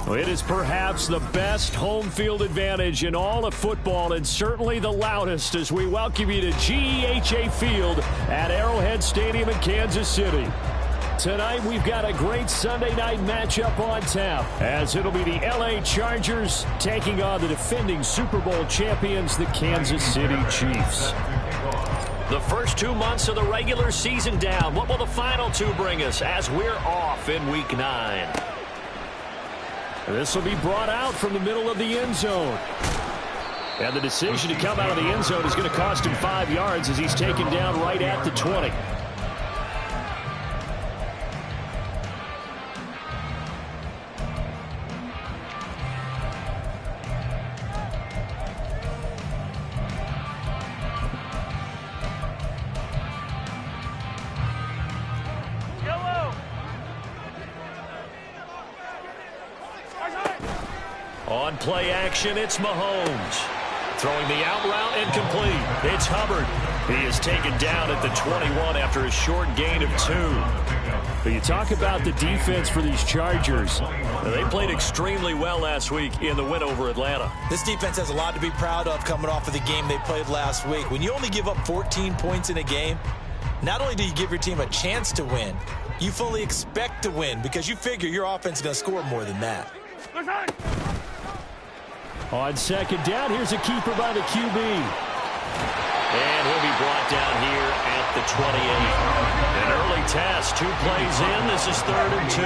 Well, it is perhaps the best home field advantage in all of football, and certainly the loudest, as we welcome you to GEHA Field at Arrowhead Stadium in Kansas City. Tonight, we've got a great Sunday night matchup on tap, as it'll be the LA Chargers taking on the defending Super Bowl champions, the Kansas City Chiefs. The first 2 months of the regular season down. What will the final two bring us as we're off in Week 9? This will be brought out from the middle of the end zone. And the decision to come out of the end zone is going to cost him 5 yards as he's taken down right at the 20. On play action, it's Mahomes. Throwing the out route and complete. It's Hubbard. He is taken down at the 21 after a short gain of 2. But you talk about the defense for these Chargers. They played extremely well last week in the win over Atlanta. This defense has a lot to be proud of coming off of the game they played last week. When you only give up 14 points in a game, not only do you give your team a chance to win, you fully expect to win because you figure your offense is going to score more than that. On second down, here's a keeper by the QB. And he'll be brought down here at the 28. An early test, 2 plays in. This is 3rd and 2.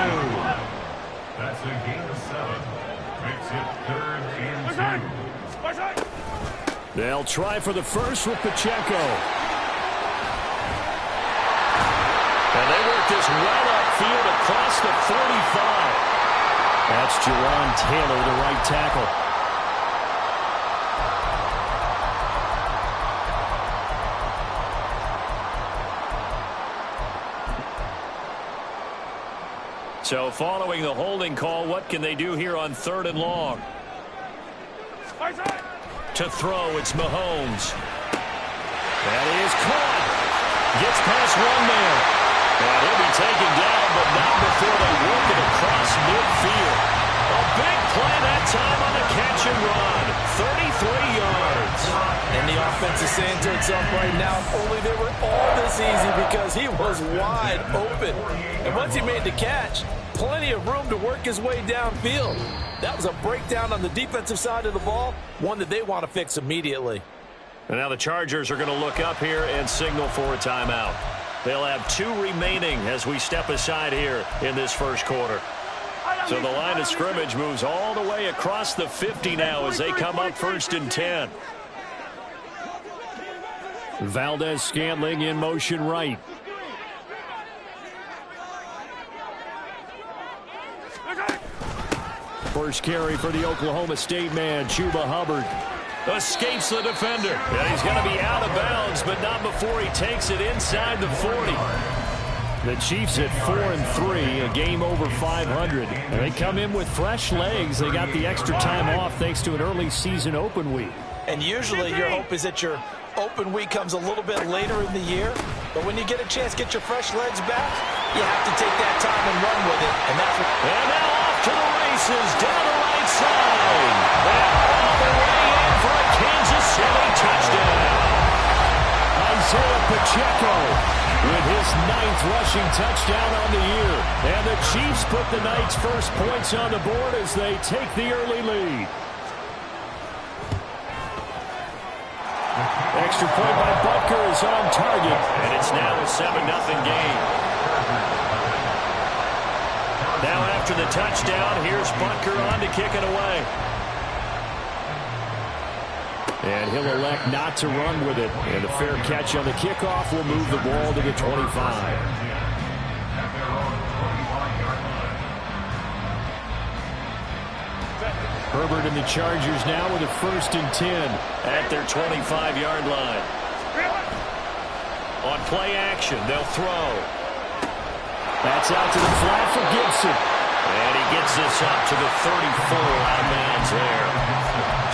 That's a gain of 7. Makes it 3rd and 2. They'll try for the first with Pacheco. And they work this well upfield across the 45. That's Jawan Taylor, the right tackle. So following the holding call, what can they do here on 3rd and long? To throw, it's Mahomes. That is caught. Gets past one man. And he'll be taken down, but not before they work it across midfield. A big play that time on the catch and run. 33 yards. And the offense is saying to itself right now, if only they were all this easy because he was wide open. And once he made the catch, plenty of room to work his way downfield. That was a breakdown on the defensive side of the ball, one that they want to fix immediately. And now the Chargers are going to look up here and signal for a timeout. They'll have 2 remaining as we step aside here in this first quarter. So the line of scrimmage moves all the way across the 50 now as they come up 1st and 10. Valdez-Scantling in motion right. First carry for the Oklahoma State man, Chuba Hubbard. Escapes the defender. And he's going to be out of bounds, but not before he takes it inside the 40. The Chiefs at 4-3, a game over 500. And they come in with fresh legs. They got the extra time off thanks to an early season open week. And usually your hope is that your open week comes a little bit later in the year. But when you get a chance to get your fresh legs back, you have to take that time and run with it. And that's what. And now off to the races down the right side. And all the way in for a Kansas City touchdown. Isaiah Pacheco with his 9th rushing touchdown on the year. And the Chiefs put the night's first points on the board as they take the early lead. Extra point by Butker is on target. And it's now a 7-0 game. Now after the touchdown, here's Butker on to kick it away. And he'll elect not to run with it. And a fair catch on the kickoff will move the ball to the 25. Herbert and the Chargers now with a 1st and 10 at their 25-yard line. On play action, they'll throw. That's out to the flat for Gibson. And he gets this up to the 34 out of bounds there.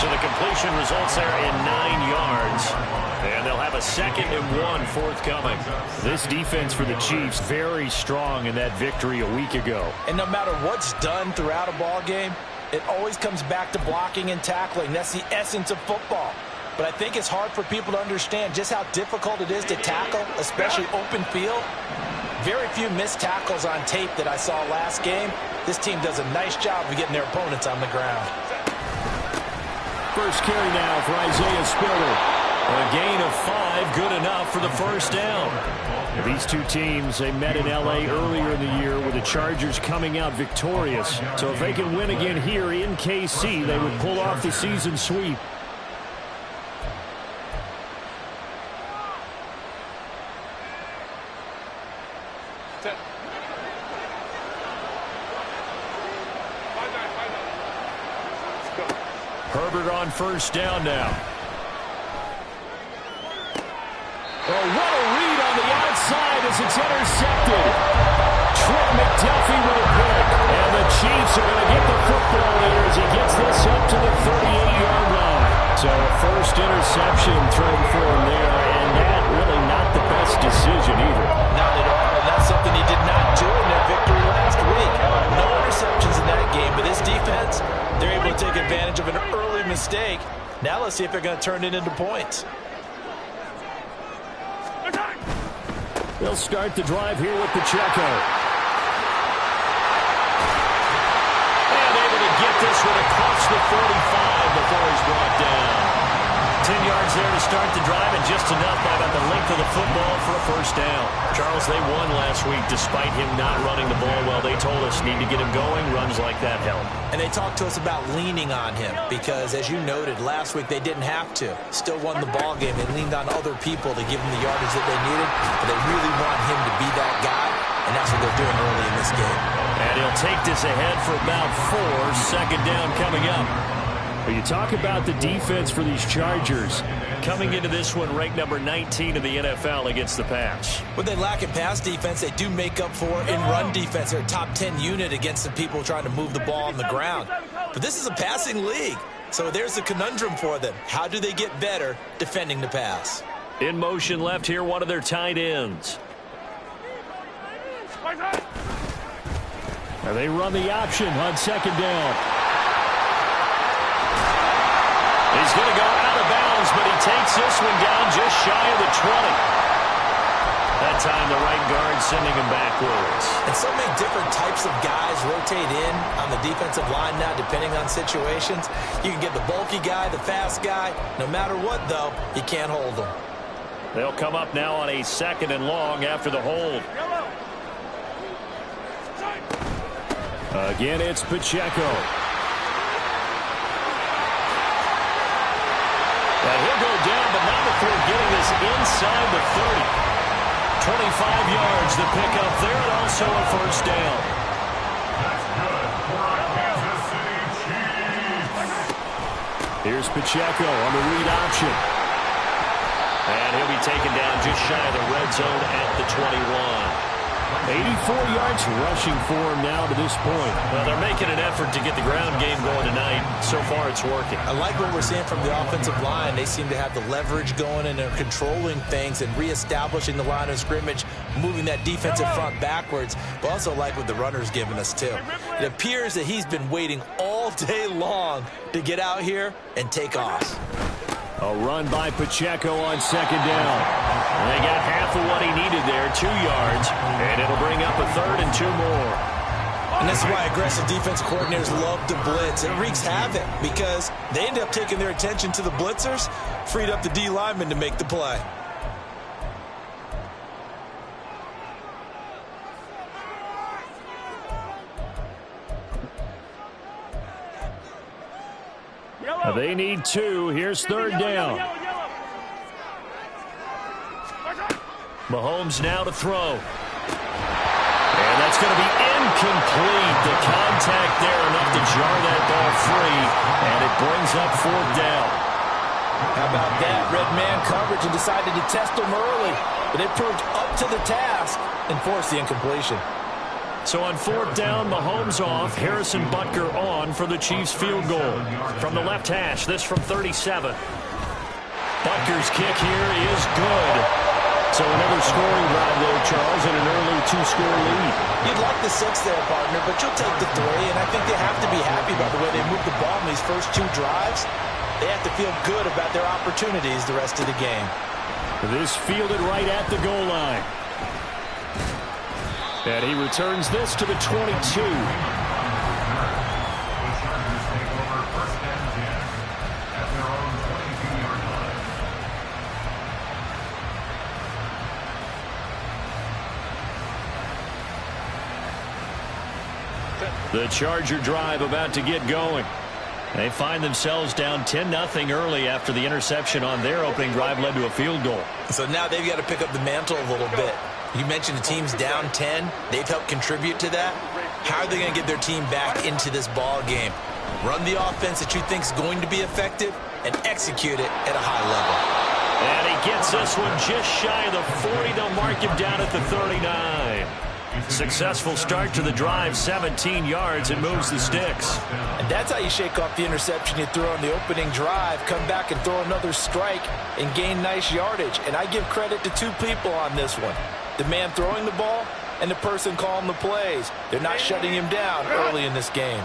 So the completion results there in 9 yards. And they'll have a 2nd and 1 forthcoming. This defense for the Chiefs very strong in that victory a week ago. And no matter what's done throughout a ball game, It always comes back to blocking and tackling. That's the essence of football. But I think it's hard for people to understand just how difficult it is to tackle, especially open field. Very few missed tackles on tape that I saw last game. This team does a nice job of getting their opponents on the ground. First carry now for Isaiah Spiller. A gain of 5, good enough for the first down. These two teams, they met in L.A. earlier in the year with the Chargers coming out victorious. So if they can win again here in KC, they would pull off the season sweep. Herbert on first down now. Oh, what a read on the outside as it's intercepted. Trent McDuffie with a pick. And the Chiefs are going to get the football here as he gets this up to the 38-yard line. So a first interception thrown for him there, and that really not the best decision either. Not at all, and that's something he did not do in their victory last week. No interceptions in that game, but this defense, they're able to take advantage of an early mistake. Now let's see if they're going to turn it into points. They'll start the drive here with Pacheco. And able to get this one across the 45 before he's brought down. 10 yards there to start the drive, and just enough by about the length of the football for a first down. Charles, they won last week despite him not running the ball well. They told us need to get him going. Runs like that help. And they talked to us about leaning on him because, as you noted, last week they didn't have to. Still won the ball game. They leaned on other people to give them the yardage that they needed, but they really want him to be that guy, and that's what they're doing early in this game. And he'll take this ahead for about 4. Second down coming up. Well, you talk about the defense for these Chargers. Coming into this one, ranked number 19 in the NFL against the pass. What they lack in pass defense, they do make up for in run defense. They're a top 10 unit against the people trying to move the ball on the ground. But this is a passing league, so there's a conundrum for them. How do they get better defending the pass? In motion left here, one of their tight ends. Now they run the option on second down. He's going to go out of bounds, but he takes this one down just shy of the 20. That time the right guard sending him backwards. And so many different types of guys rotate in on the defensive line now, depending on situations. You can get the bulky guy, the fast guy. No matter what, though, you can't hold them. They'll come up now on a 2nd and long after the hold. Again, it's Pacheco. And he'll go down, but not before getting this inside the 30. 25 yards, the pickup there, and also a first down. That's good for our Kansas City Chiefs. Here's Pacheco on the read option. And he'll be taken down just shy of the red zone at the 21. 84 yards rushing for him now to this point. Well, they're making an effort to get the ground game going tonight. So far, it's working. I like what we're seeing from the offensive line. They seem to have the leverage going, and they're controlling things and reestablishing the line of scrimmage, moving that defensive front backwards. But also like what the runner's giving us, too. It appears that he's been waiting all day long to get out here and take off. A run by Pacheco on second down. And they got half of what he needed there, 2 yards, and it'll bring up a 3rd and 2 more. And this is why aggressive defense coordinators love to blitz. It wreaks havoc because they end up taking their attention to the blitzers, freed up the D lineman to make the play. They need 2. Here's 3rd down. Mahomes now to throw. And that's going to be incomplete. The contact there enough to jar that ball free, and it brings up 4th down. How about that? Red man coverage and decided to test them early, but it proved up to the task and forced the incompletion. So on 4th down, Mahomes off, Harrison Butker on for the Chiefs field goal. From the left hash, this from 37. Butker's kick here is good. So another scoring drive there, Charles, and an early 2-score lead. You'd like the 6 there, partner, but you'll take the 3, and I think they have to be happy about the way they first 2 drives, they have to feel good about their opportunities the rest of the game. This fielded right at the goal line. And he returns this to the 22. The Charger drive about to get going. They find themselves down 10-0 early after the interception on their opening drive led to a field goal. So now they've got to pick up the mantle a little bit. You mentioned the team's down 10. They've helped contribute to that. How are they going to get their team back into this ball game? Run the offense that you think is going to be effective and execute it at a high level. And he gets this one just shy of the 40. They'll mark him down at the 39. Successful start to the drive, 17 yards, and moves the sticks. And that's how you shake off the interception you threw on the opening drive, come back and throw another strike and gain nice yardage. And I give credit to 2 people on this one. The man throwing the ball and the person calling the plays. They're not shutting him down early in this game.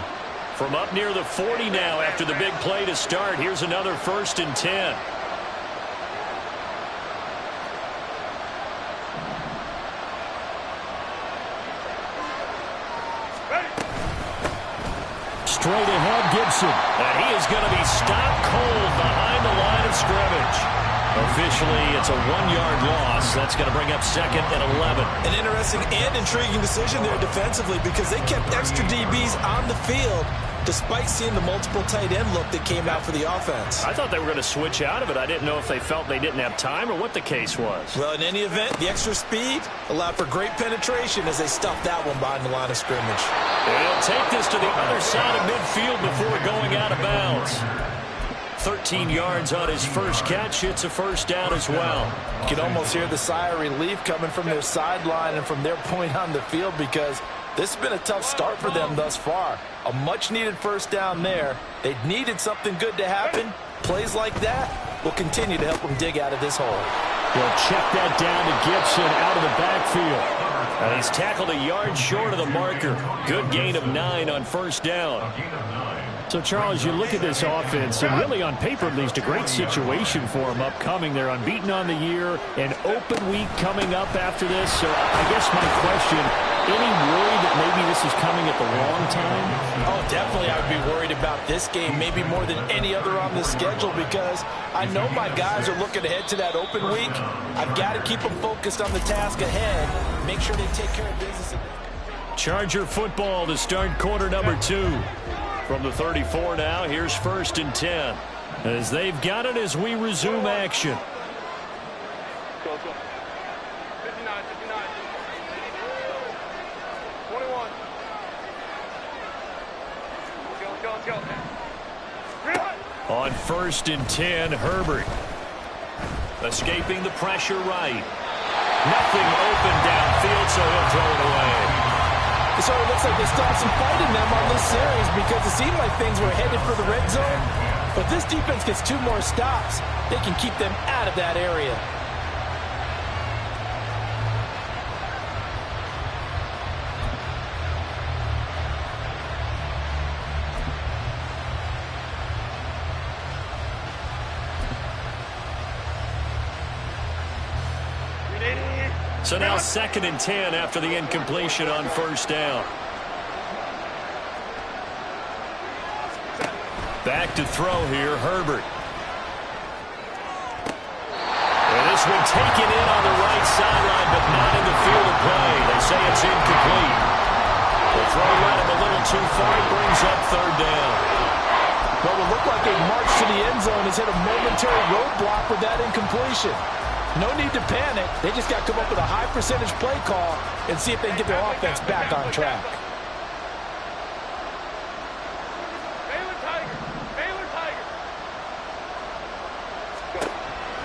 From up near the 40 now after the big play to start, here's another 1st and 10. Straight ahead, Gibson. And he is going to be stopped cold behind the line of scrimmage. Officially, it's a 1-yard loss. That's going to bring up 2nd and 11. An interesting and intriguing decision there defensively because they kept extra DBs on the field despite seeing the multiple tight end look that came out for the offense. I thought they were going to switch out of it. I didn't know if they felt they didn't have time or what the case was. Well, in any event, the extra speed allowed for great penetration as they stuffed that one behind the line of scrimmage. And he'll take this to the other side of midfield before going out of bounds. 13 yards on his first catch. It's a 1st down as well. You can almost hear the sigh of relief coming from their sideline and from their point on the field because this has been a tough start for them thus far. A much-needed 1st down there. They needed something good to happen. Plays like that will continue to help them dig out of this hole. They'll check that down to Gibson out of the backfield. And he's tackled a yard short of the marker. Good gain of 9 on 1st down. So, Charles, you look at this offense, and really on paper, at least, a great situation for them upcoming. They're unbeaten on the year, an open week coming up after this. So I guess my question, any worry that maybe this is coming at the wrong time? Oh, definitely I would be worried about this game, maybe more than any other on the schedule, because I know my guys are looking ahead to that open week. I've got to keep them focused on the task ahead, make sure they take care of business. Charger football to start quarter number 2. From the 34 now, here's 1st and 10. As they've got it as we resume action. Go, go. 59, 59. 21. Let's go, let's go. On 1st and 10, Herbert. Escaping the pressure right. Nothing open downfield, so he'll throw it away. So it looks like they stopped some fight in them on this series because it seemed like things were headed for the red zone. But this defense gets 2 more stops. They can keep them out of that area. So now 2nd and 10 after the incompletion on 1st down. Back to throw here, Herbert. And this one taken in on the right sideline, but not in the field of play. They say it's incomplete. The throw led him a little too far. It brings up 3rd down. What will look like a march to the end zone has hit a momentary roadblock with that incompletion. No need to panic. They just got to come up with a high percentage play call and see if they can get their offense back on track.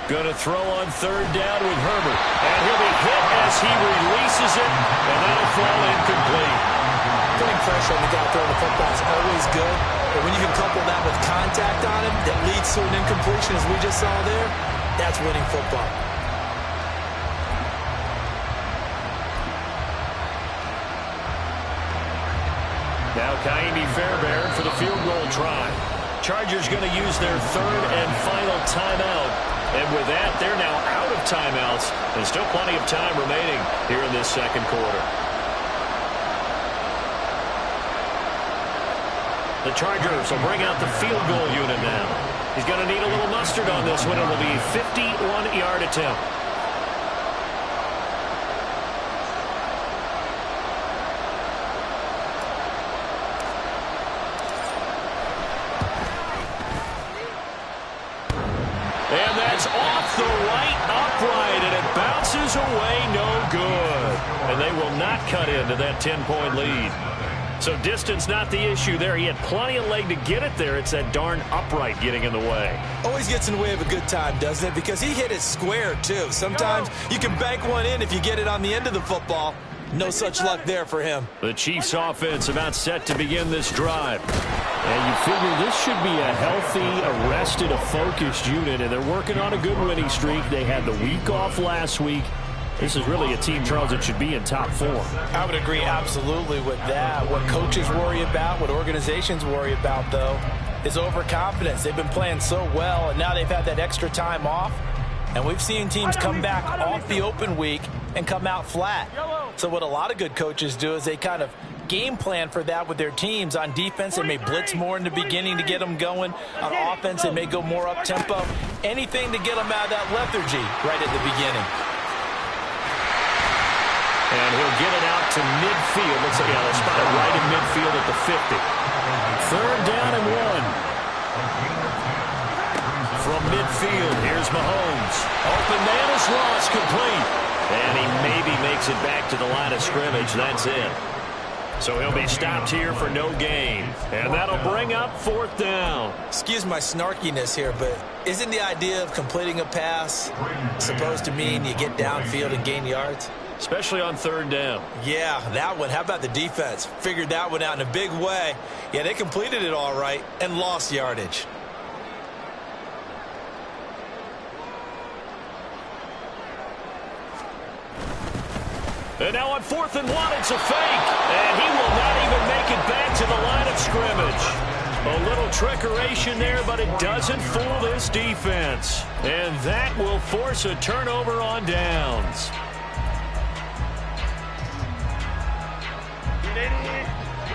Going to throw on 3rd down with Herbert. And he'll be hit as he releases it, and that'll fall incomplete. Putting pressure on the guy throwing the football is always good, but when you can couple that with contact on him that leads to an incompletion, as we just saw there, that's winning football. Now Kaimi Fairbairn for the field goal try. Chargers going to use their third and final timeout. And with that, they're now out of timeouts. There's still plenty of time remaining here in this second quarter. The Chargers will bring out the field goal unit now. He's going to need a little mustard on this one. It will be a 51-yard attempt. And that's off the right upright, and it bounces away no good. And they will not cut into that 10-point lead. So distance not the issue there. He had plenty of leg to get it there. It's that darn upright getting in the way. Always gets in the way of a good time, doesn't it? Because he hit it square, too. Sometimes you can bank one in if you get it on the end of the football. No such luck there for him. The Chiefs offense about set to begin this drive. And you figure this should be a healthy, arrested, a focused unit, and they're working on a good winning streak. They had the week off last week. This is really a team, Charles, that should be in top form. I would agree absolutely with that. What coaches worry about, what organizations worry about, though, is overconfidence. They've been playing so well, and now they've had that extra time off. And we've seen teams come back off the open week and come out flat. So what a lot of good coaches do is they kind of game plan for that with their teams. On defense, they may blitz more in the beginning to get them going. On offense, they may go more up-tempo. Anything to get them out of that lethargy right at the beginning. And he'll get it out to midfield. Looks like they'll spot it right in midfield at the 50. Third down and 1. From midfield, here's Mahomes. Open man is lost, complete. And he maybe makes it back to the line of scrimmage. That's it. So he'll be stopped here for no gain. And that'll bring up fourth down. Excuse my snarkiness here, but isn't the idea of completing a pass supposed to mean you get downfield and gain yards? Especially on third down. Yeah, that one. How about the defense? Figured that one out in a big way. Yeah, they completed it all right and lost yardage. And now on 4th and 1, it's a fake. And he will not even make it back to the line of scrimmage. A little trickeration there, but it doesn't fool this defense. And that will force a turnover on downs.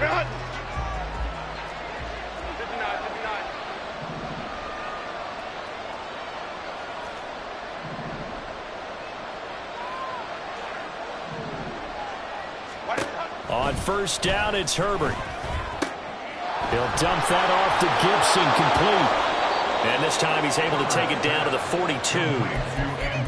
Run! 59, 59. On first down, it's Herbert. He'll dump that off to Gibson, complete. And this time he's able to take it down to the 42.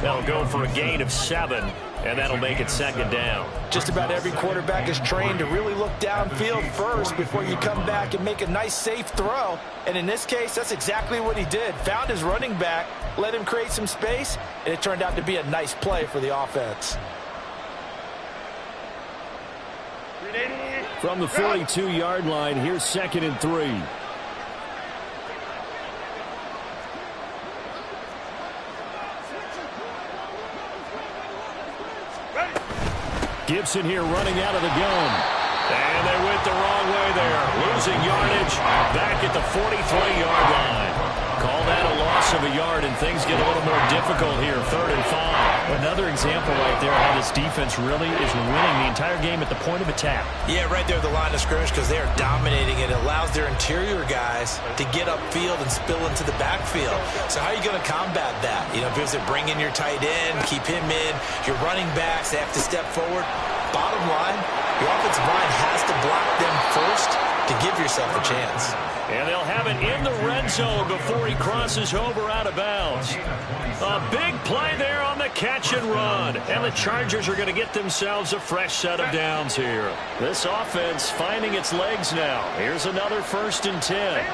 That'll go for a gain of 7, and that'll make it second down. Just about every quarterback is trained to really look downfield first before you come back and make a nice, safe throw. And in this case, that's exactly what he did. Found his running back, let him create some space, and it turned out to be a nice play for the offense. From the 42-yard line, here's 2nd and 3. Gibson here running out of the gun. And they went the wrong way there. Losing yardage back at the 43-yard line. Call that a loss of a yard, and things get a little more difficult here. 3rd and 5. Another example right there how this defense really is winning the entire game at the point of attack. Yeah, right there at the line of scrimmage because they are dominating it. It allows their interior guys to get upfield and spill into the backfield. So how are you going to combat that? You know, because they bring in your tight end, keep him in. Your running backs, they have to step forward. Bottom line, your offensive line has to block them first to give yourself a chance. And they'll have it in the red zone before he crosses over out of bounds. A big play there on the catch and run. And the Chargers are going to get themselves a fresh set of downs here. This offense finding its legs now. Here's another 1st and 10.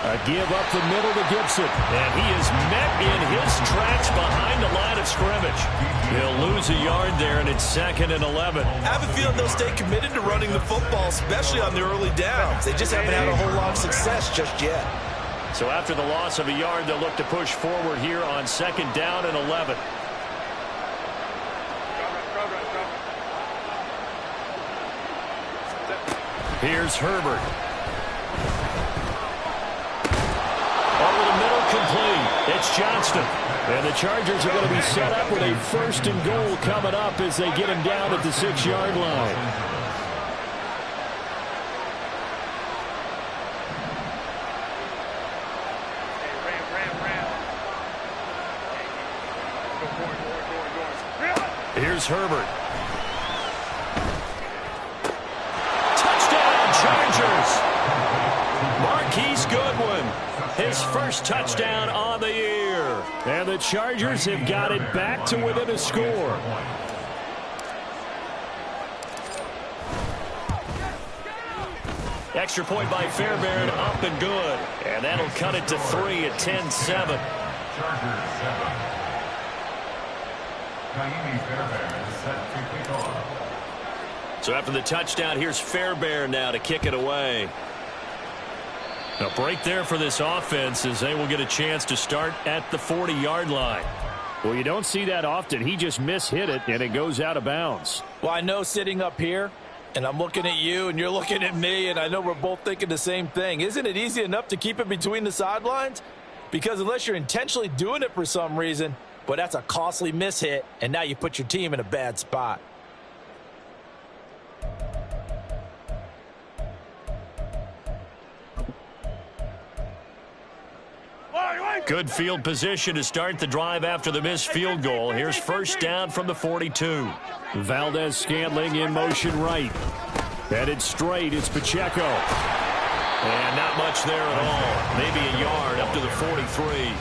A give up the middle to Gibson. And he is met in his tracks behind the line of scrimmage. He'll lose a yard there, and it's 2nd and 11. I have a feeling they'll stay committed to running the football, especially on the early downs. They just haven't had a whole lot of success just yet. So after the loss of a yard, they'll look to push forward here on 2nd down and 11. Here's Herbert. incomplete. It's Johnston. And the Chargers are going to be set up with a 1st and goal coming up as they get him down at the 6-yard line. Here's Herbert. Touchdown, Chargers! Marquise Goodwin, his first touchdown on the year. And the Chargers have got it back to within a score. Extra point by Fairbairn, up and good. And that'll cut it to 3 at 10-7. So after the touchdown, here's Fairbairn now to kick it away. A break there for this offense as they will get a chance to start at the 40-yard line. Well, you don't see that often. He just mishit it, and it goes out of bounds. Well, I know sitting up here, and I'm looking at you, and you're looking at me, and I know we're both thinking the same thing. Isn't it easy enough to keep it between the sidelines? Because unless you're intentionally doing it for some reason, but that's a costly mishit, and now you put your team in a bad spot. Good field position to start the drive after the missed field goal. Here's 1st down from the 42. Valdez-Scantling in motion right. Headed straight, it's Pacheco. And not much there at all. Maybe a yard up to the 43.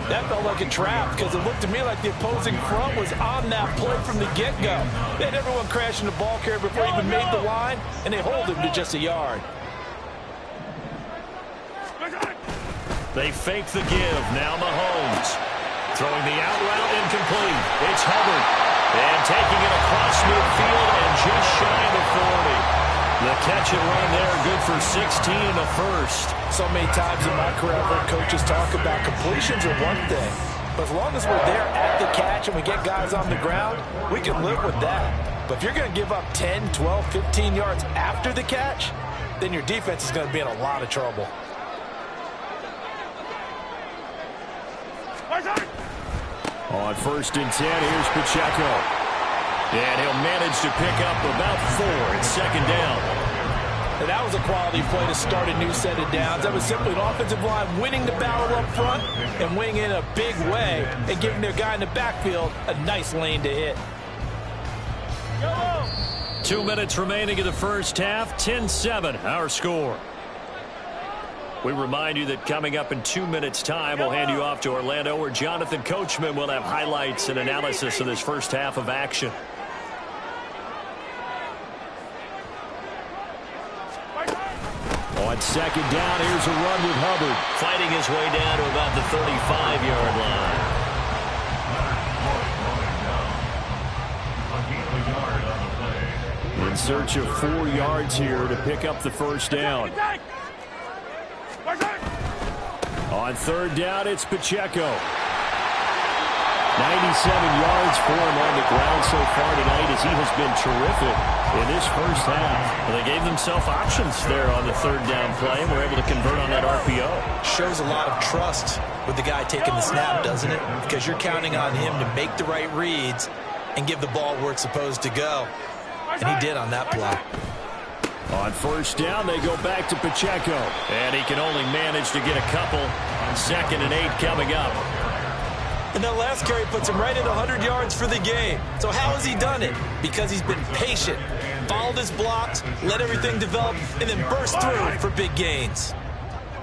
That felt like a trap because it looked to me like the opposing front was on that play from the get-go. They had everyone crashing the ball carrier before he even made the line, and they hold him to just a yard. They fake the give. Now Mahomes. Throwing the out route incomplete. It's Hubbard. And taking it across midfield and just shy of the 40. The catch and run there, good for 16 and a first. So many times in my career, I've heard coaches talk about completions are one thing. But as long as we're there at the catch and we get guys on the ground, we can live with that. But if you're going to give up 10, 12, 15 yards after the catch, then your defense is going to be in a lot of trouble. On 1st and 10, here's Pacheco. And he'll manage to pick up about 4 at 2nd down. And that was a quality play to start a new set of downs. That was simply an offensive line winning the battle up front and winning in a big way and giving their guy in the backfield a nice lane to hit. 2 minutes remaining in the first half, 10-7, our score. We remind you that coming up in 2 minutes' time, we'll hand you off to Orlando, where Jonathan Coachman will have highlights and analysis of this first half of action. On 2nd down, here's a run with Hubbard. Fighting his way down to about the 35-yard line. In search of 4 yards here to pick up the 1st down. On 3rd down, it's Pacheco. 97 yards for him on the ground so far tonight as he has been terrific in this first half. Well, they gave themselves options there on the 3rd down play and were able to convert on that RPO. Shows a lot of trust with the guy taking the snap, doesn't it? Because you're counting on him to make the right reads and give the ball where it's supposed to go. And he did on that play. On 1st down, they go back to Pacheco. And he can only manage to get a couple. 2nd and 8 coming up. And that last carry puts him right at 100 yards for the game. So how has he done it? Because he's been patient, followed his blocks, let everything develop, and then burst through for big gains.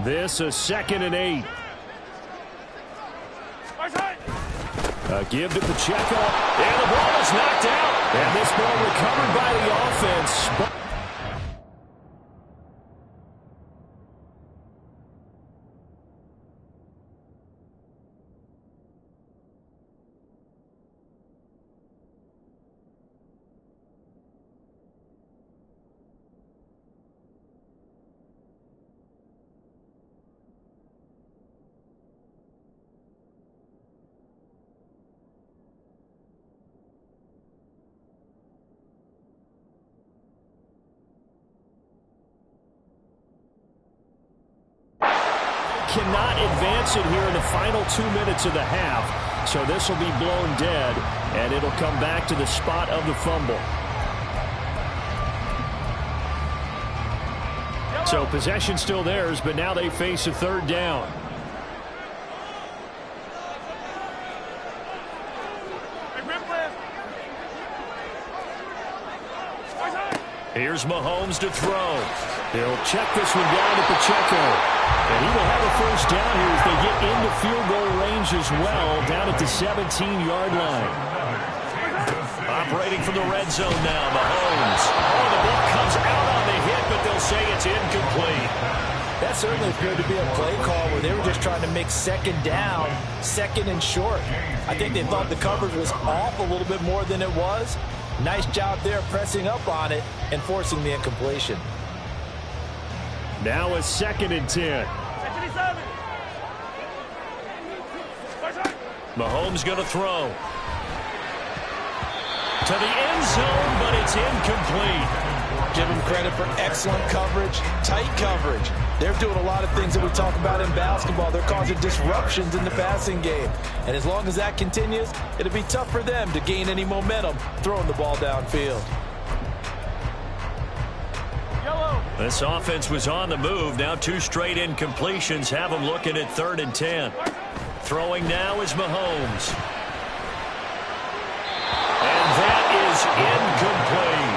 This a 2nd and 8. A give to Pacheco. And the ball is knocked out. And this ball recovered by the offense. cannot advance it here in the final 2 minutes of the half. So this will be blown dead, and it'll come back to the spot of the fumble. So possession still theirs, but now they face a third down. Here's Mahomes to throw. He'll check this one down to Pacheco. And he will have a first down here as they get into field goal range as well, down at the 17-yard line. Operating from the red zone now, Mahomes. Oh, the ball comes out on the hit, but they'll say it's incomplete. That certainly appeared to be a play call where they were just trying to make second down, second and short. I think they thought the coverage was off a little bit more than it was. Nice job there pressing up on it and forcing the incompletion. Now a 2nd and 10. Mahomes going to throw. To the end zone, but it's incomplete. Give them credit for excellent coverage, tight coverage. They're doing a lot of things that we talk about in basketball. They're causing disruptions in the passing game. And as long as that continues, it'll be tough for them to gain any momentum throwing the ball downfield. This offense was on the move. Now 2 straight incompletions have them looking at 3rd and 10. Throwing now is Mahomes. And that is incomplete.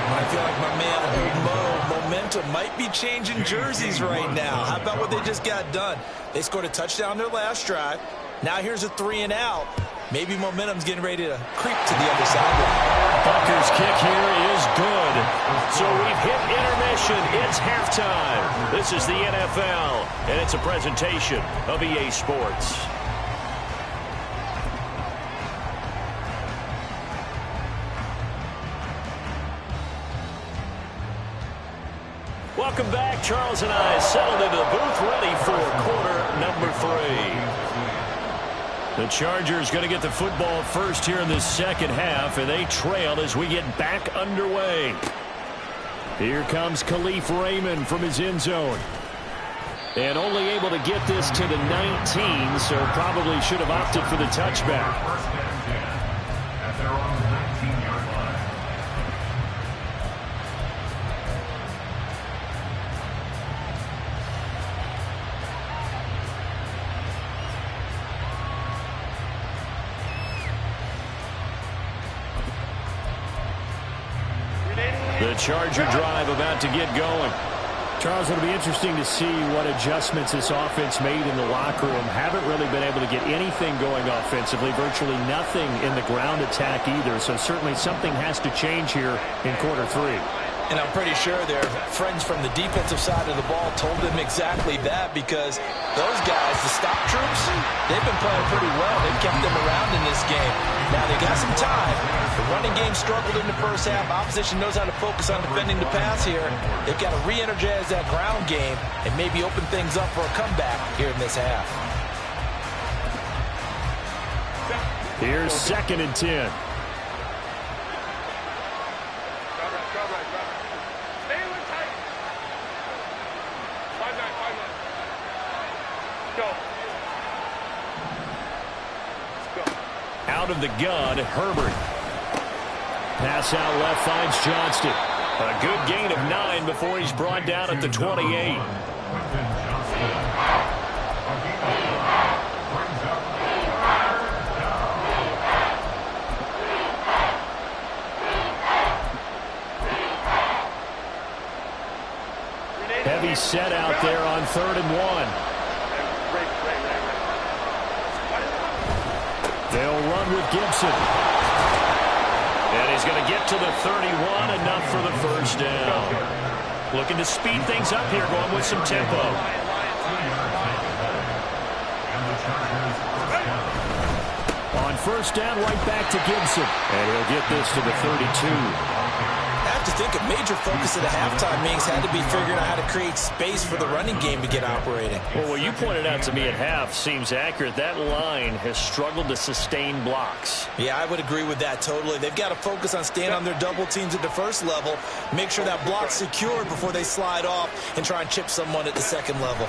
I feel like my man, Old Mo, momentum might be changing jerseys right now. How about what they just got done? They scored a touchdown their last drive. Now here's a 3 and out. Maybe momentum's getting ready to creep to the other sideline. Bucker's kick here is good. So we've hit intermission. It's halftime. This is the NFL, and it's a presentation of EA Sports. Welcome back. Charles and I settled into the booth, ready for quarter number 3. The Chargers going to get the football first here in this second half, and they trail as we get back underway. Here comes Khalif Raymond from his end zone. And only able to get this to the 19, so probably should have opted for the touchback. First and 10 at their own 19-yard line. The Charger drive about to get going. Charles, it'll be interesting to see what adjustments this offense made in the locker room. Haven't really been able to get anything going offensively, virtually nothing in the ground attack either. So certainly something has to change here in quarter 3. And I'm pretty sure their friends from the defensive side of the ball told them exactly that, because those guys, the stop troops, they've been playing pretty well. They've kept them around in this game. Now they got some time. The running game struggled in the first half. Opposition knows how to focus on defending the pass here. They've got to re-energize that ground game and maybe open things up for a comeback here in this half. Here's 2nd and 10. Out of the gun, Herbert. Pass out left finds Johnston. A good gain of 9 before he's brought down at the 28. Heavy set out there on 3rd and 1. They'll run with Gibson. And he's going to get to the 31, enough for the first down. Looking to speed things up here, going with some tempo. On first down, right back to Gibson. And he'll get this to the 32. I have to think a major focus of the halftime meetings had to be figuring out how to create space for the running game to get operating. Well, what you pointed out to me at half seems accurate. That line has struggled to sustain blocks. Yeah, I would agree with that totally. They've got to focus on staying on their double teams at the first level, make sure that block's secured before they slide off and try and chip someone at the second level.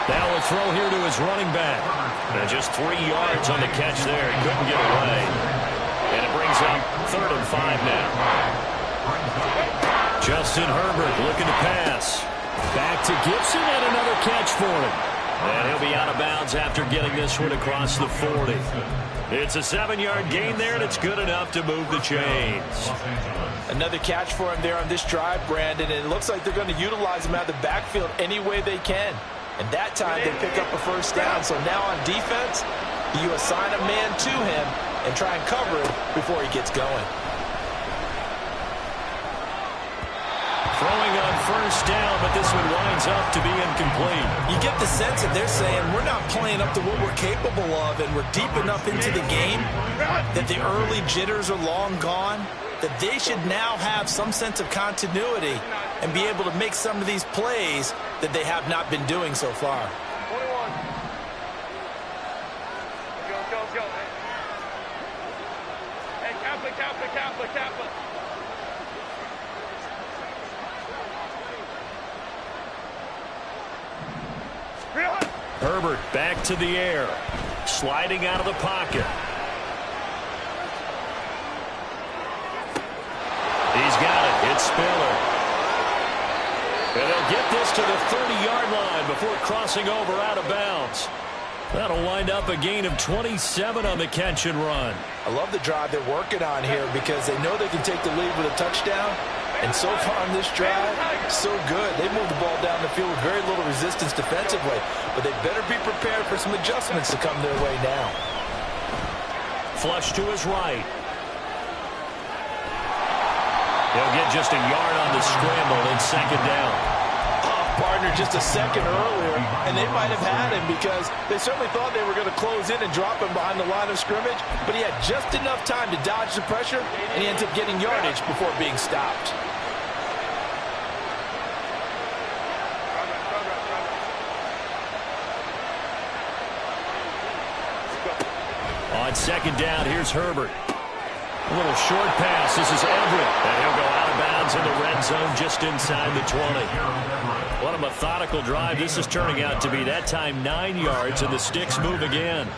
Now a throw here to his running back. And just 3 yards on the catch there. He couldn't get away. And it brings up 3rd and 5 now. Justin Herbert looking to pass. Back to Gibson and another catch for him. And he'll be out of bounds after getting this one across the 40. It's a 7-yard gain there, and it's good enough to move the chains. Another catch for him there on this drive, Brandon, and it looks like they're going to utilize him out of the backfield any way they can. And that time they pick up a first down. So now on defense, you assign a man to him and try and cover him before he gets going. Throwing on first down, but this one winds up to be incomplete. You get the sense that they're saying we're not playing up to what we're capable of, and we're deep enough into the game that the early jitters are long gone, that they should now have some sense of continuity and be able to make some of these plays that they have not been doing so far. 21. Let's go. Hey, Kappa. Herbert back to the air. Sliding out of the pocket. He's got it. It's Spiller. And they'll get this to the 30-yard line before crossing over out of bounds. That'll wind up a gain of 27 on the catch and run. I love the drive they're working on here because they know they can take the lead with a touchdown. And so far on this drive, so good. They moved the ball down the field with very little resistance defensively. But they better be prepared for some adjustments to come their way now. Flush to his right. He'll get just a yard on the scramble in 2nd down. Partner just a second earlier, and they might have had him because they certainly thought they were going to close in and drop him behind the line of scrimmage, but he had just enough time to dodge the pressure, and he ends up getting yardage before being stopped. On 2nd down, here's Herbert. A little short pass. This is Everett. And he'll go out of bounds in the red zone just inside the 20. What a methodical drive this is turning out to be. That time 9 yards, and the sticks move again.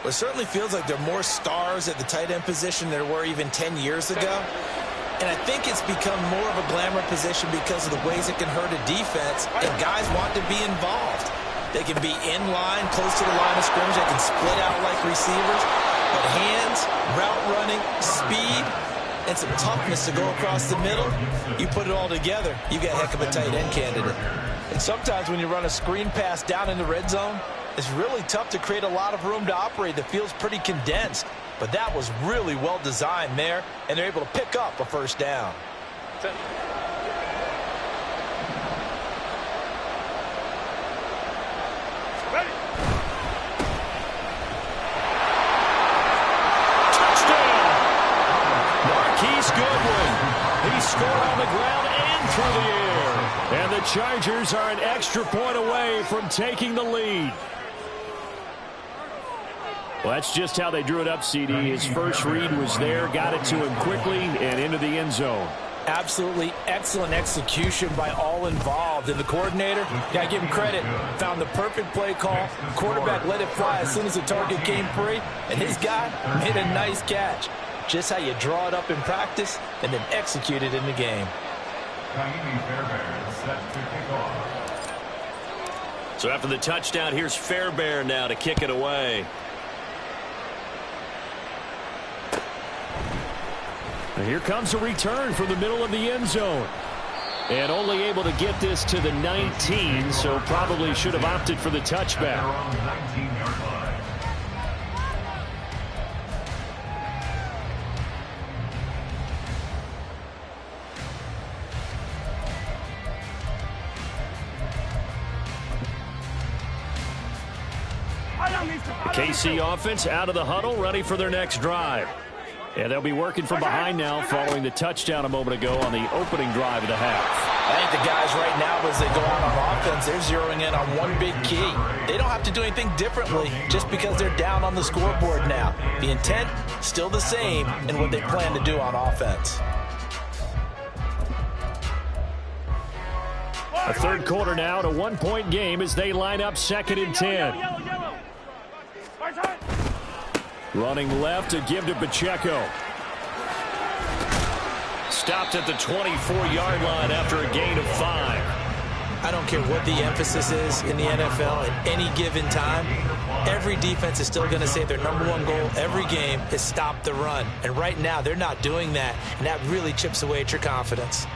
Well, it certainly feels like there are more stars at the tight end position than there were even 10 years ago. And I think it's become more of a glamour position because of the ways it can hurt a defense, and guys want to be involved. They can be in line, close to the line of scrimmage. They can split out like receivers. But hands, route running, speed, and some toughness to go across the middle, you put it all together, you got a heck of a tight end candidate. And sometimes when you run a screen pass down in the red zone, it's really tough to create a lot of room to operate. The field's pretty condensed. But that was really well designed there, and they're able to pick up a first down. He scored on the ground and through the air. And the Chargers are an extra point away from taking the lead. Well, that's just how they drew it up, CD. His first read was there, got it to him quickly, and into the end zone. Absolutely excellent execution by all involved. And the coordinator, got to give him credit, found the perfect play call. Quarterback let it fly as soon as the target came free, and his guy made a nice catch. Just how you draw it up in practice and then execute it in the game. So after the touchdown, here's Fairbairn now to kick it away. And here comes a return from the middle of the end zone. And only able to get this to the 19, so probably should have opted for the touchback. The KC offense out of the huddle, ready for their next drive. And they'll be working from behind now following the touchdown a moment ago on the opening drive of the half. I think the guys right now, as they go out on offense, they're zeroing in on one big key. They don't have to do anything differently just because they're down on the scoreboard now. The intent, still the same in what they plan to do on offense. A third quarter now, to 1-point game as they line up 2nd and 10. Running left to give to Pacheco. Stopped at the 24-yard line after a gain of 5. I don't care what the emphasis is in the NFL at any given time. Every defense is still going to say their #1 goal every game is stop the run. And right now, they're not doing that, and that really chips away at your confidence.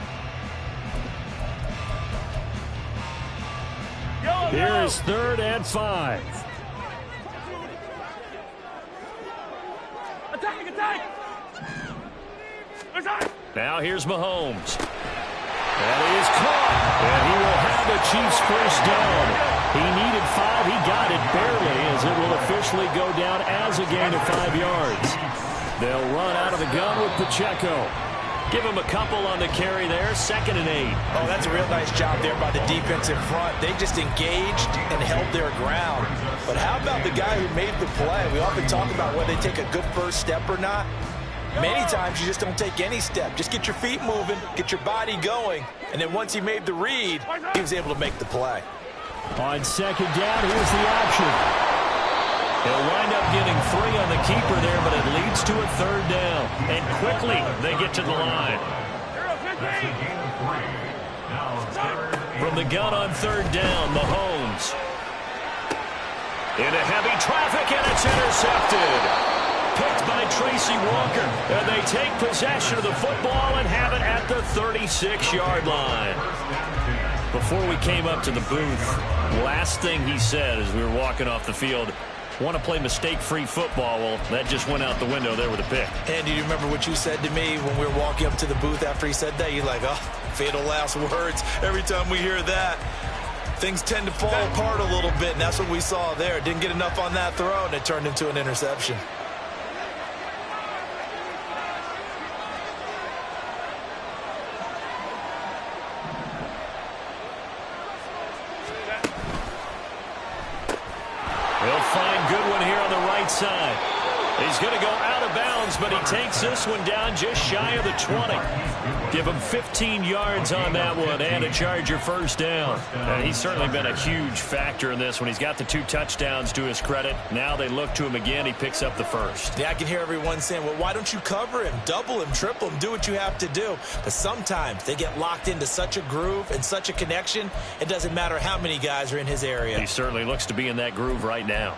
Here is 3rd and 5. Now here's Mahomes. And he is caught. And he will have the Chiefs first down. He needed 5. He got it barely as it will officially go down as a gain of 5 yards. They'll run out of the gun with Pacheco. Give him a couple on the carry there. 2nd and 8. Oh, that's a real nice job there by the defense in front. They just engaged and held their ground. But how about the guy who made the play? We often talk about whether they take a good first step or not. Many times you just don't take any step. Just get your feet moving, get your body going, and then once he made the read, he was able to make the play. On 2nd down, here's the option. He'll wind up getting 3 on the keeper there, but it leads to a 3rd down. And quickly, they get to the line. From the gun on 3rd down, Mahomes. Into heavy traffic, and it's intercepted. Picked by Tracy Walker, and they take possession of the football and have it at the 36-yard line. Before we came up to the booth, last thing he said as we were walking off the field, want to play mistake-free football. Well, that just went out the window there with a pick. And do you remember what you said to me when we were walking up to the booth after he said that? You're like, oh, fatal last words. Every time we hear that, things tend to fall apart a little bit, and that's what we saw there. Didn't get enough on that throw, and it turned into an interception. Side. He's going to go out of bounds, but he takes this one down just shy of the 20. Give him 15 yards on that one and a Charger first down. He's certainly been a huge factor in this one. He's got the 2 touchdowns to his credit. Now they look to him again. He picks up the first. Yeah, I can hear everyone saying, well, why don't you cover him, double him, triple him, do what you have to do. But sometimes they get locked into such a groove and such a connection, it doesn't matter how many guys are in his area. He certainly looks to be in that groove right now.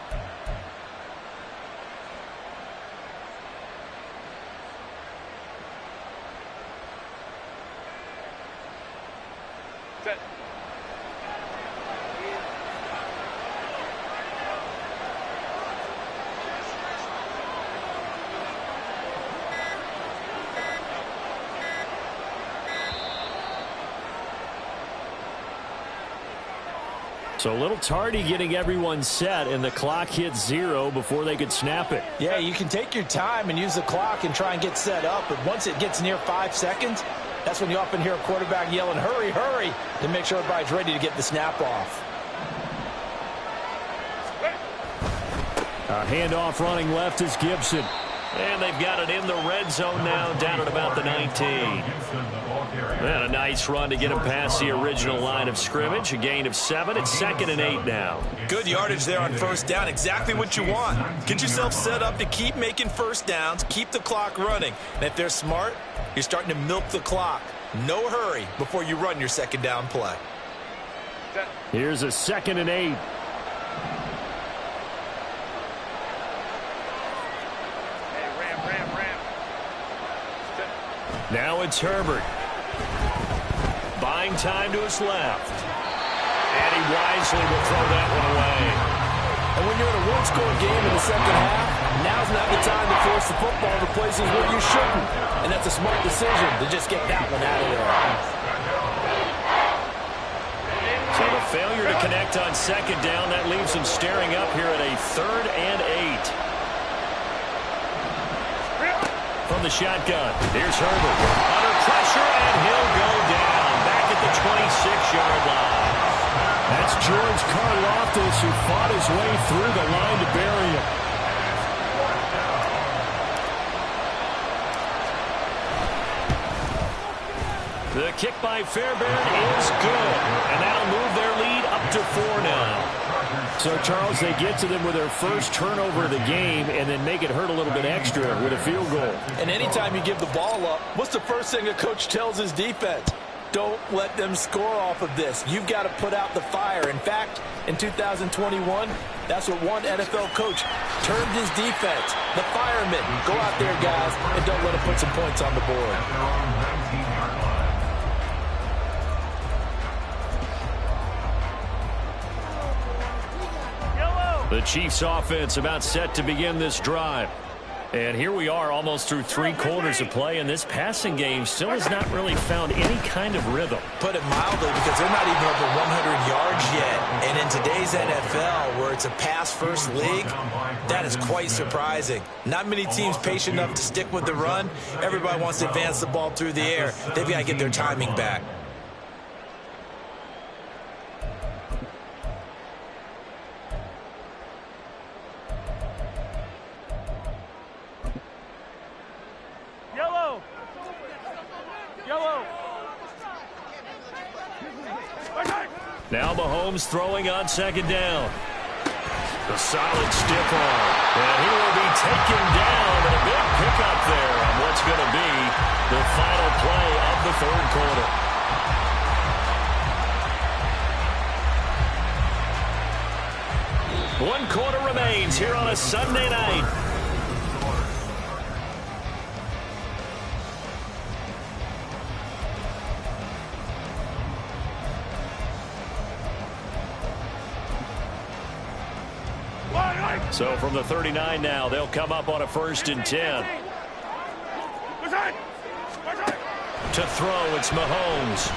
So a little tardy getting everyone set, and the clock hits 0 before they could snap it. Yeah, you can take your time and use the clock and try and get set up, but once it gets near 5 seconds, that's when you often hear a quarterback yelling, hurry, hurry, to make sure everybody's ready to get the snap off. A handoff running left is Gibson. And they've got it in the red zone now, down at about the 19. And a nice run to get him past the original line of scrimmage. A gain of 7. It's 2nd and 8 now. Good yardage there on first down. Exactly what you want. Get yourself set up to keep making first downs, keep the clock running. And if they're smart, you're starting to milk the clock. No hurry before you run your 2nd down play. Here's a 2nd and 8. Now it's Herbert. Buying time to his left. And he wisely will throw that one away. And when you're in a one-score game in the second half, now's not the time to force the football to places where you shouldn't. And that's a smart decision to just get that one out of there. So the failure to connect on 2nd down, that leaves him staring up here at a 3rd and 8. From the shotgun, here's Herbert. Under pressure, and he'll go down. Back at the 26-yard line. That's George Karlaftis, who fought his way through the line to bury him. The kick by Fairbairn is good, and that'll move their lead up to 4 now. So, Charles, they get to them with their first turnover of the game and then make it hurt a little bit extra with a field goal. And anytime you give the ball up, what's the first thing a coach tells his defense? Don't let them score off of this. You've got to put out the fire. In fact, in 2021, that's what one NFL coach termed his defense, the firemen. Go out there, guys, and don't let them put some points on the board. The Chiefs offense about set to begin this drive. And here we are almost through 3 quarters of play, and this passing game still has not really found any kind of rhythm. Put it mildly, because they're not even over 100 yards yet. And in today's NFL, where it's a pass-first league, that is quite surprising. Not many teams patient enough to stick with the run. Everybody wants to advance the ball through the air. They've got to get their timing back. Now Mahomes throwing on second down. The solid stiff arm. And he will be taken down, and a big pickup there on what's going to be the final play of the third quarter. One quarter remains here on a Sunday night. So from the 39 now, they'll come up on a 1st and 10. To throw, it's Mahomes.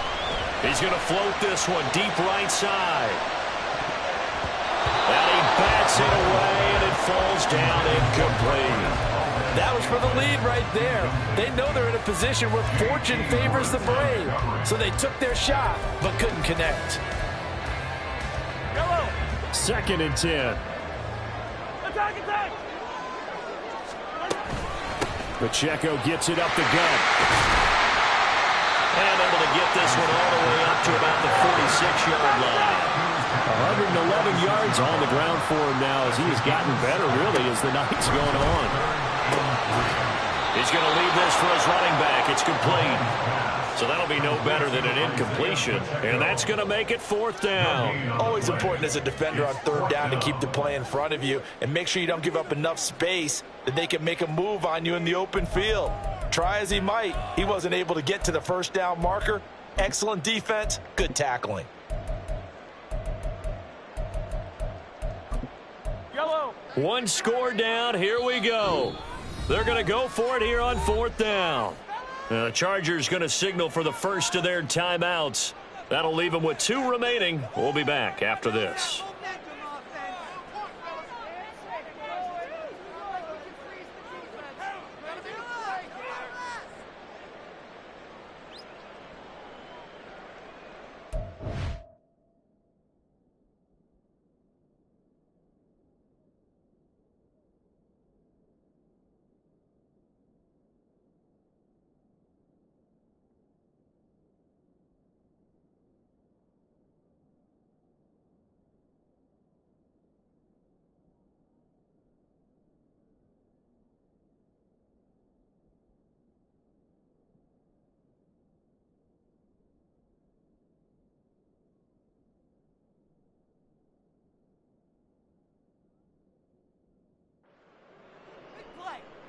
He's going to float this one deep right side. And he bats it away, and it falls down incomplete. That was for the lead right there. They know they're in a position where fortune favors the brave. So they took their shot, but couldn't connect. 2nd and 10. Pacheco gets it up the gut. And able to get this one all the way up to about the 46-yard line. 111 yards on the ground for him now as he has gotten better, really, as the night's going on. He's going to leave this for his running back. It's complete. So that'll be no better than an incompletion. And that's going to make it 4th down. Always important as a defender on 3rd down to keep the play in front of you and make sure you don't give up enough space that they can make a move on you in the open field. Try as he might, he wasn't able to get to the 1st down marker. Excellent defense, good tackling. One score down, here we go. They're going to go for it here on 4th down. The Chargers going to signal for the first of their timeouts. That'll leave them with 2 remaining. We'll be back after this.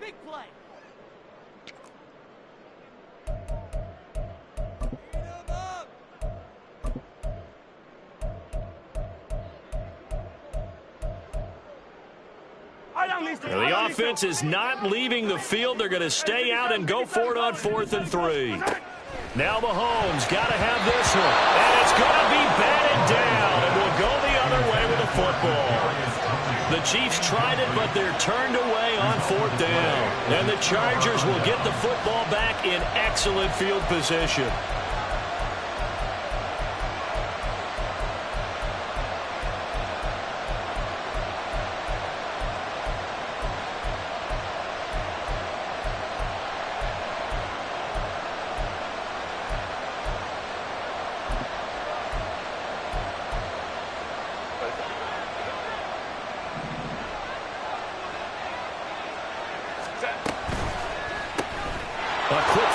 Big play. The offense is not leaving the field. They're going to stay out and go for it on 4th and 3. Now Mahomes got to have this one. And it's going to be batted down. And will go the other way with the football. The Chiefs tried it, but they're turned away on 4th down. And the Chargers will get the football back in excellent field position.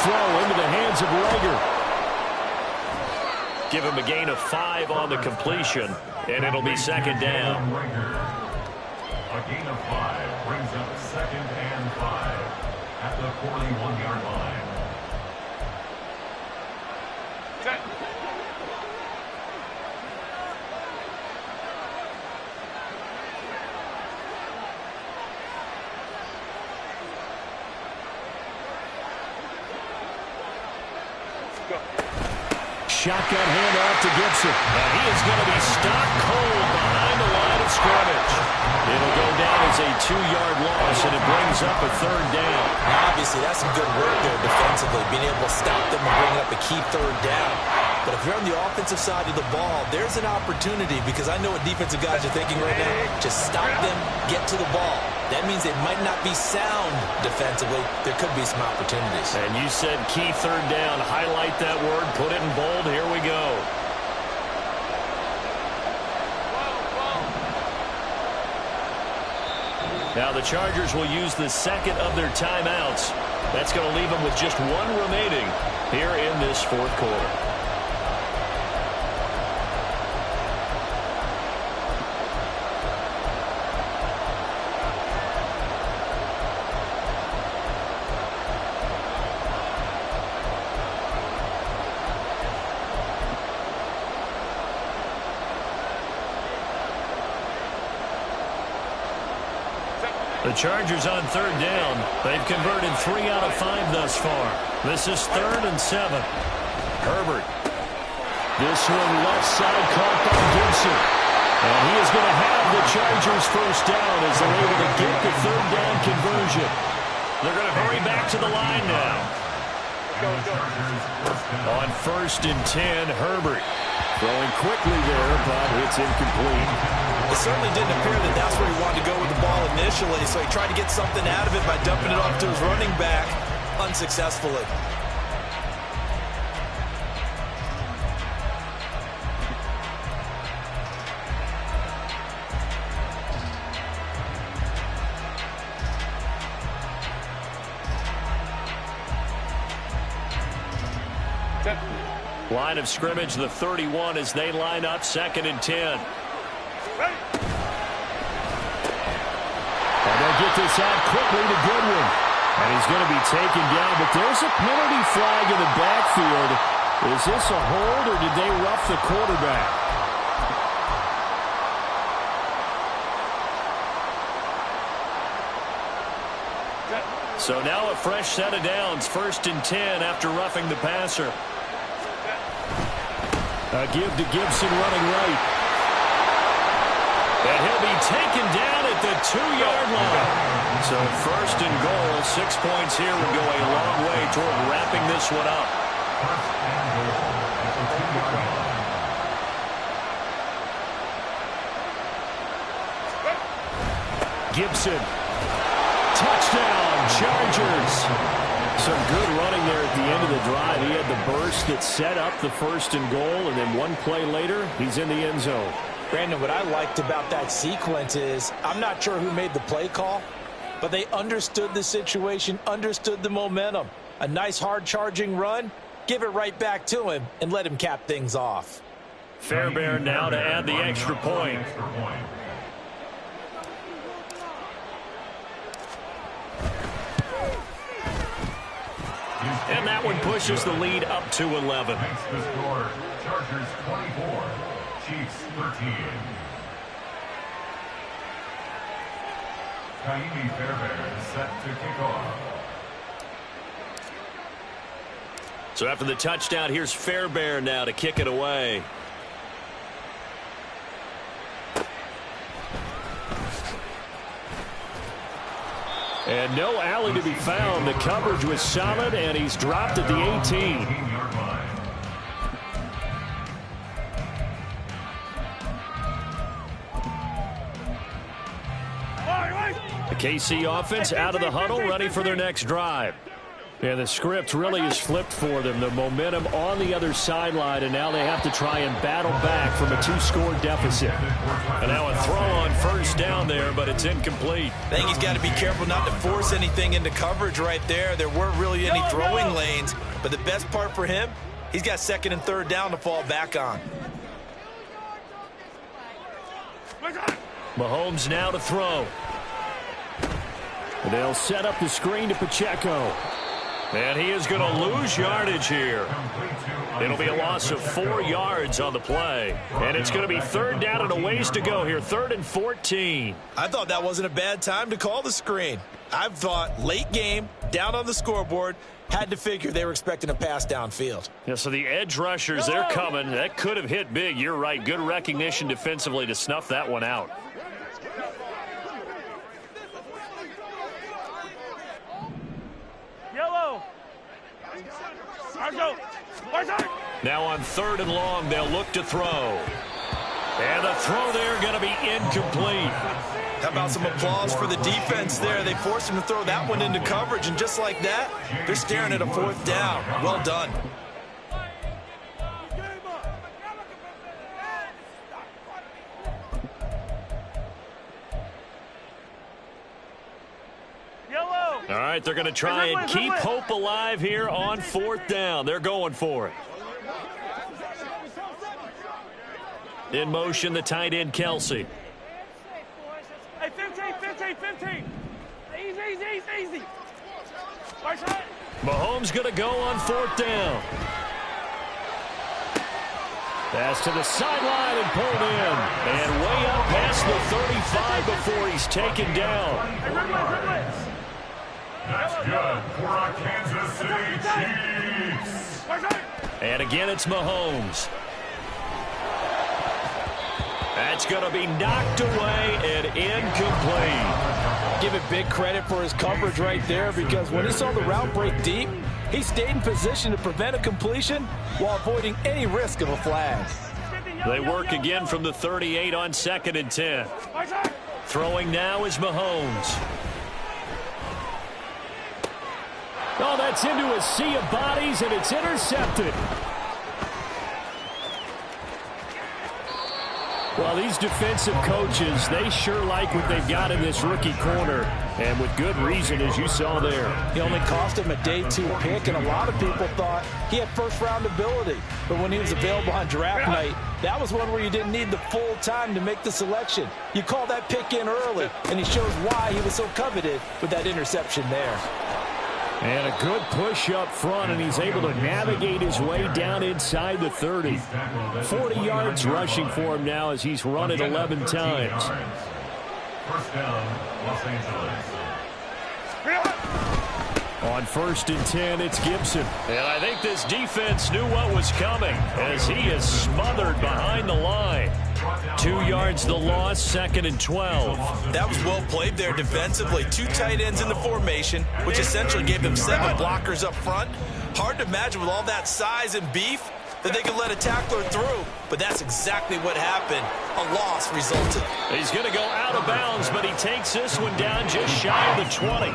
throw into the hands of Rager. Give him a gain of 5 on the completion, and it'll be second down. A gain of 5 brings up 2nd and 5 at the 41-yard line. Set. Shotgun handoff to Gibson. And he is going to be stopped cold behind the line of scrimmage. It'll go down as a 2-yard loss, and it brings up a 3rd down. Obviously, that's some good work there defensively, being able to stop them and bring up a key 3rd down. But if you're on the offensive side of the ball, there's an opportunity, because I know what defensive guys are thinking right now. Just stop them, get to the ball. That means they might not be sound defensively. There could be some opportunities. And you said key 3rd down. Highlight that word. Put it in bold. Here we go. Now the Chargers will use the 2nd of their timeouts. That's going to leave them with just 1 remaining here in this 4th quarter. The Chargers on 3rd down. They've converted 3 out of 5 thus far. This is 3rd and 7. Herbert. This one left side caught by Gibson. And he is going to have the Chargers first down as they're able to get the 3rd down conversion. They're going to hurry back to the line now. On 1st and 10, Herbert. Throwing quickly there, but it's incomplete. It certainly didn't appear that that's where he wanted to go with the ball initially, so he tried to get something out of it by dumping it off to his running back unsuccessfully. Line of scrimmage, the 31 as they line up 2nd and 10. And they'll get this out quickly to Goodwin. And he's going to be taken down, but there's a penalty flag in the backfield. Is this a hold, or did they rough the quarterback? So now a fresh set of downs, 1st and 10 after roughing the passer. A give to Gibson running right. And he'll be taken down at the 2-yard line. So 1st and goal, 6 points here would go a long way toward wrapping this one up. Gibson. Touchdown, Chargers. Some good running there at the end of the drive. He had the burst that set up the 1st and goal, and then 1 play later, he's in the end zone. Brandon, what I liked about that sequence is, I'm not sure who made the play call, but they understood the situation, understood the momentum. A nice hard-charging run, give it right back to him, and let him cap things off. Fairbairn now to add the extra point. And that one pushes the lead up to 11. Makes the score Chargers 24, Chiefs 13. Kaimi Fairbairn set to kick off. So after the touchdown, here's Fairbairn now to kick it away. And no alley to be found. The coverage was solid, and he's dropped at the 18. The KC offense out of the huddle, ready for their next drive. Yeah, the script really is flipped for them. The momentum on the other sideline, and now they have to try and battle back from a 2-score deficit. And now a throw on first down there, but it's incomplete. I think he's got to be careful not to force anything into coverage right there. There weren't really any throwing lanes, but the best part for him, he's got second and third down to fall back on. Mahomes now to throw. They'll set up the screen to Pacheco. And he is going to lose yardage here. It'll be a loss of 4 yards on the play. And it's going to be third down and a ways to go here. 3rd and 14. I thought that wasn't a bad time to call the screen. I thought late game, down on the scoreboard, had to figure they were expecting a pass downfield. Yeah, so the edge rushers, they're coming. That could have hit big. You're right. Good recognition defensively to snuff that one out. Now on 3rd and long, they'll look to throw. And the throw there going to be incomplete. How about some applause for the defense there? They forced him to throw that one into coverage, and just like that, they're staring at a 4th down. Well done. All right, they're going to try and keep hope alive here on 4th down. They're going for it. In motion, the tight end, Kelsey. Hey, 15. Easy. Mahomes going to go on 4th down. Pass to the sideline and pulled in. And way up past the 35 before he's taken down. Hey, That's good for our Kansas City Chiefs. And again, it's Mahomes. That's going to be knocked away and incomplete. Give it big credit for his coverage right there, because when he saw the route break deep, he stayed in position to prevent a completion while avoiding any risk of a flag. They work again from the 38 on 2nd and 10. Throwing now is Mahomes. Oh, that's into a sea of bodies, and it's intercepted. Well, these defensive coaches, they sure like what they've got in this rookie corner, and with good reason, as you saw there. He only cost him a day 2 pick, and a lot of people thought he had first-round ability. But when he was available on draft night, that was one where you didn't need the full time to make the selection. You call that pick in early, and he shows why he was so coveted with that interception there. And a good push up front, and he's able to navigate his way down inside the 30. 40 yards rushing for him now as he's run it 11 times. First down, Los Angeles. On 1st and 10, it's Gibson. And I think this defense knew what was coming as he is smothered behind the line. 2 yards the loss, 2nd and 12. That was well played there defensively. 2 tight ends in the formation, which essentially gave them 7 blockers up front. Hard to imagine with all that size and beef that they could let a tackler through, but that's exactly what happened. A loss resulted. He's going to go out of bounds, but he takes this one down just shy of the 20.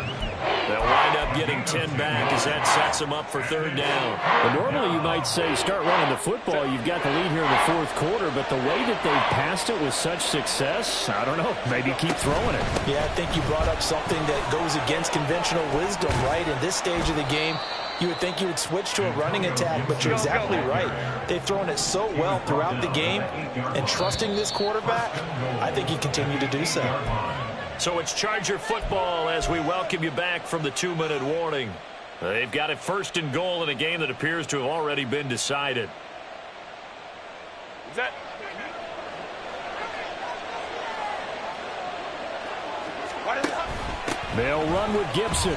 They'll wind up getting 10 back as that sets them up for 3rd down. Well, normally you might say start running the football. You've got the lead here in the 4th quarter, but the way that they've passed it with such success, I don't know, maybe keep throwing it. Yeah, I think you brought up something that goes against conventional wisdom, right? In this stage of the game, you would think you would switch to a running attack, but you're exactly right. They've thrown it so well throughout the game, and trusting this quarterback, I think he continued to do so. So it's Charger football as we welcome you back from the 2-minute warning. They've got it 1st and goal in a game that appears to have already been decided. They'll run with Gibson.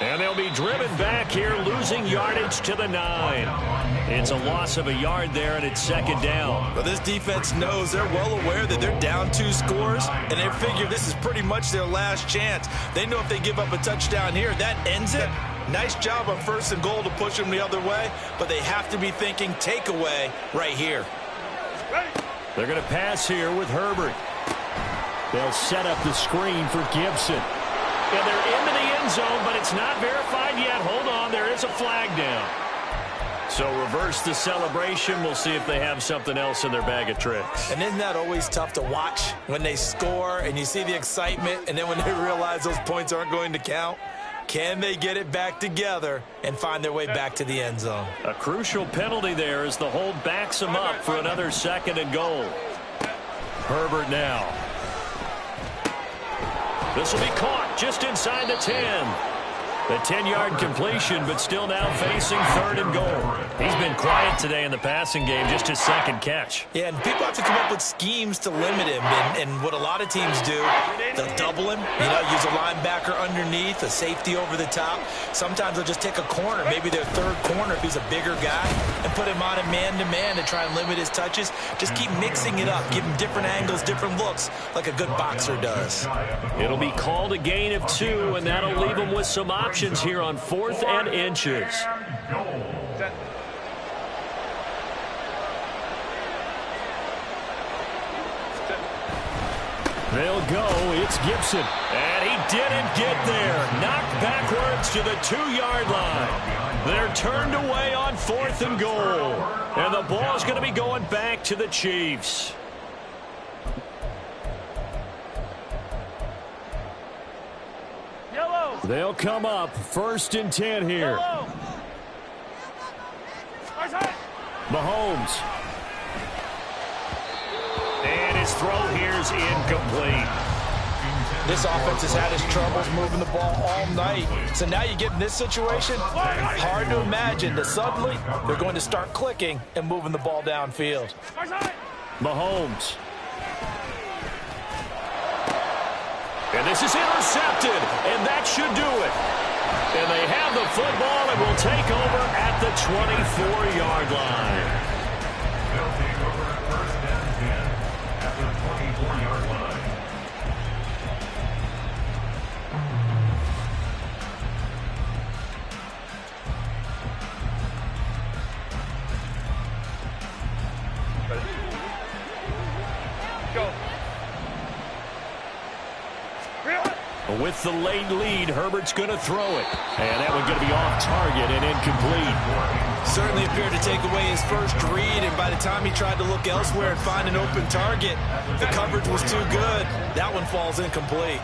And they'll be driven back here, losing yardage to the 9. It's a loss of a yard there, and it's 2nd down. But this defense knows, they're well aware that they're down 2 scores, and they figure this is pretty much their last chance. They know if they give up a touchdown here, that ends it. Nice job on 1st and goal to push them the other way, but they have to be thinking takeaway right here. They're going to pass here with Herbert. They'll set up the screen for Gibson. And they're into the end zone, but it's not verified yet. Hold on, there is a flag down. So reverse the celebration. We'll see if they have something else in their bag of tricks. And isn't that always tough to watch when they score and you see the excitement, and then when they realize those points aren't going to count? Can they get it back together and find their way back to the end zone? A crucial penalty there as the hold backs him up for another 2nd and goal. Herbert now. This will be caught just inside the 10. The 10-yard completion, but still now facing 3rd and goal. He's been quiet today in the passing game, just his 2nd catch. Yeah, and people have to come up with schemes to limit him. And what a lot of teams do, they'll double him, use a linebacker underneath, a safety over the top. Sometimes they'll just take a corner, maybe their 3rd corner if he's a bigger guy, and put him on a man-to-man to try and limit his touches. Just keep mixing it up, give him different angles, different looks, like a good boxer does. It'll be called a gain of 2, and that'll leave him with some options here on 4th and inches. They'll go. It's Gibson. And he didn't get there. Knocked backwards to the 2-yard line. They're turned away on 4th and goal. And the ball's going to be going back to the Chiefs. They'll come up 1st and 10 here. Mahomes. And his throw here is incomplete. This offense has had its troubles moving the ball all night. So now you get in this situation, hard to imagine that suddenly they're going to start clicking and moving the ball downfield. Mahomes. And this is intercepted, and that should do it. And they have the football and will take over at the 24-yard line. They'll take over at 1st and 10 at the 24-yard line. Go. With the late lead, Herbert's going to throw it. And that one's going to be off target and incomplete. Certainly appeared to take away his first read, and by the time he tried to look elsewhere and find an open target, the coverage was too good. That one falls incomplete.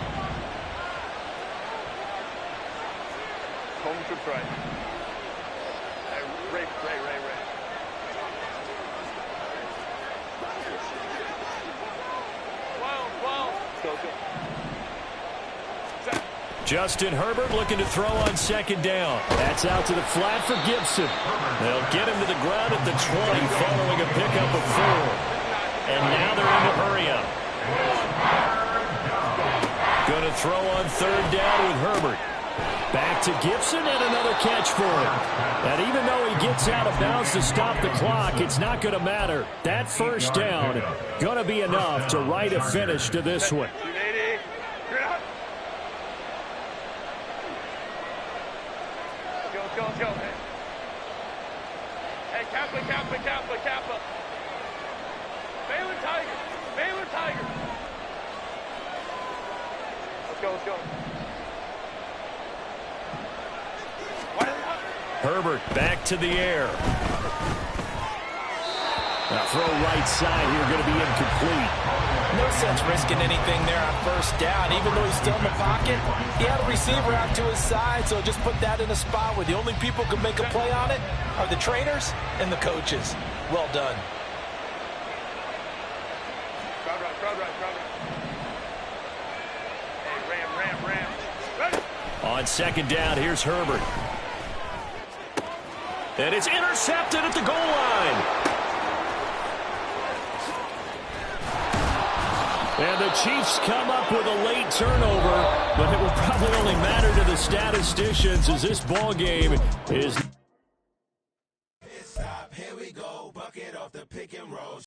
Home to try. Ray. Wow. Go. Justin Herbert looking to throw on 2nd down. That's out to the flat for Gibson. They'll get him to the ground at the 20 following a pickup of 4. And now they're in to hurry up. Going to throw on 3rd down with Herbert. Back to Gibson and another catch for him. And even though he gets out of bounds to stop the clock, it's not going to matter. That 1st down going to be enough to write a finish to this one. Go. Hey, Kappa. Baylor Tiger. Let's go. Herbert back to the air. Now throw right side here, going to be incomplete. No sense risking anything there on 1st down. Even though he's still in the pocket, he had a receiver out to his side, so just put that in a spot where the only people who can make a play on it are the trainers and the coaches. Well done. Crowd right. Hey, Ram. Ready? On 2nd down, here's Herbert. And it's intercepted at the goal line. And the Chiefs come up with a late turnover, but it will probably only matter to the statisticians as this ball game is